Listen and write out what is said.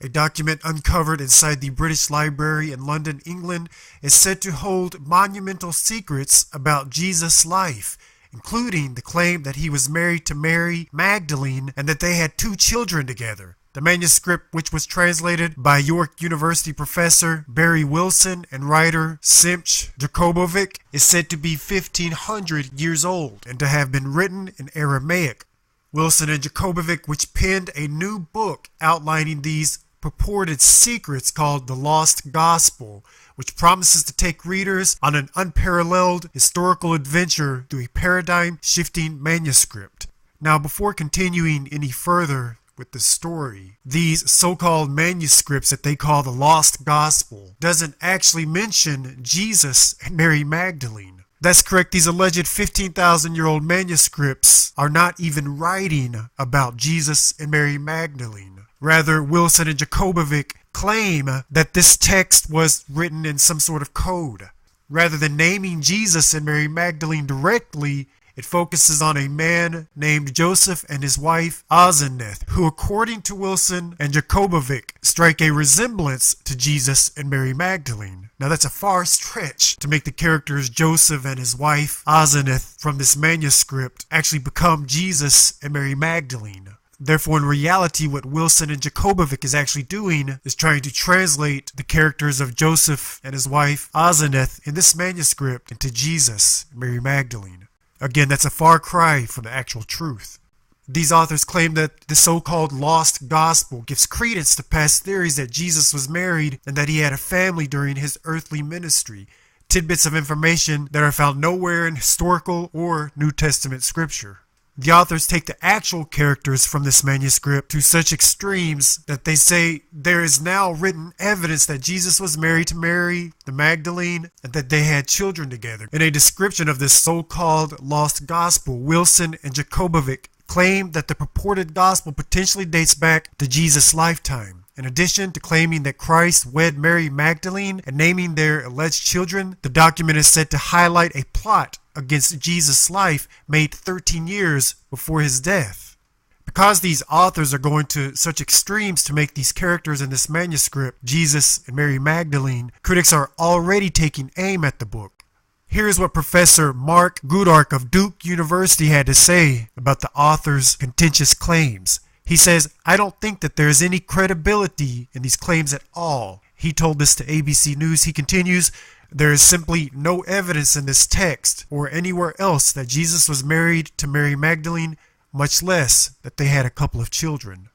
A document uncovered inside the British Library in London, England, is said to hold monumental secrets about Jesus' life, including the claim that he was married to Mary Magdalene and that they had 2 children together. The manuscript, which was translated by York University professor Barry Wilson and writer Simch Jakobovic, is said to be 1,500 years old and to have been written in Aramaic. Wilson and Jakobovic, which penned a new book outlining these purported secrets called The Lost Gospel, which promises to take readers on an unparalleled historical adventure through a paradigm-shifting manuscript. Now, before continuing any further with the story, these so-called manuscripts that they call the Lost Gospel doesn't actually mention Jesus and Mary Magdalene. That's correct. These alleged 15,000-year-old manuscripts are not even writing about Jesus and Mary Magdalene. Rather, Wilson and Jakobovic claim that this text was written in some sort of code. Rather than naming Jesus and Mary Magdalene directly, it focuses on a man named Joseph and his wife Asenath, who, according to Wilson and Jakobovic, strike a resemblance to Jesus and Mary Magdalene. Now that's a far stretch to make the characters Joseph and his wife Asenath from this manuscript actually become Jesus and Mary Magdalene. Therefore, in reality, what Wilson and Jakobovic is actually doing is trying to translate the characters of Joseph and his wife Asenath in this manuscript into Jesus and Mary Magdalene. Again, that's a far cry from the actual truth. These authors claim that the so-called Lost Gospel gives credence to past theories that Jesus was married and that he had a family during his earthly ministry, tidbits of information that are found nowhere in historical or New Testament scripture. The authors take the actual characters from this manuscript to such extremes that they say there is now written evidence that Jesus was married to Mary the Magdalene and that they had children together. In a description of this so-called Lost Gospel, Wilson and Jakobovic claim that the purported gospel potentially dates back to Jesus' lifetime. In addition to claiming that Christ wed Mary Magdalene and naming their alleged children, the document is said to highlight a plot against Jesus' life made 13 years before his death. Because these authors are going to such extremes to make these characters in this manuscript, Jesus and Mary Magdalene, critics are already taking aim at the book. Here's what Professor Mark Goodhart of Duke University had to say about the author's contentious claims. He says, "I don't think that there is any credibility in these claims at all." He told this to ABC News. He continues, "There is simply no evidence in this text or anywhere else that Jesus was married to Mary Magdalene, much less that they had a couple of children."